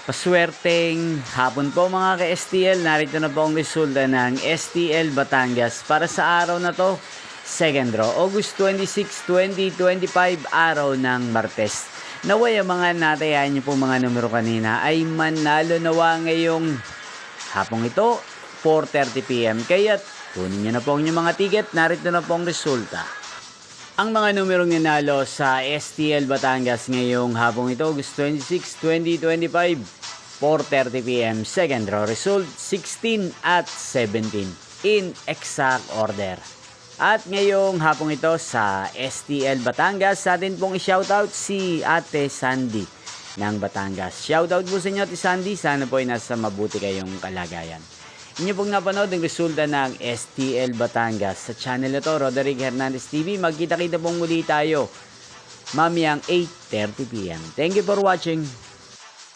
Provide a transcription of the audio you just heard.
Paswerteng hapon po mga ka-STL, narito na po ang resulta ng STL Batangas para sa araw na to, second draw, August 26, 2025, araw ng Martes. Naway ang mga natayaan niyo po mga numero kanina ay manalo nawa ngayong hapong ito, 4:30 PM. Kaya't kunin niyo na po ang inyong mga ticket, narito na po ang resulta. Ang mga numerong nanalo sa STL Batangas ngayong hapong ito, August 26, 2025, 4:30 PM. Second draw result, 16 at 17 in exact order. At ngayong hapong ito sa STL Batangas, sa atin pong i-shoutout si Ate Sandy ng Batangas. Shoutout po sa inyo, Ate Sandy. Sana po ay nasa mabuti kayong kalagayan. Inyo pong napanood ang resulta ng STL Batangas sa channel na to, Roderick Hernandez TV. Magkita-kita pong muli tayo mamayang 8:30 PM. Thank you for watching.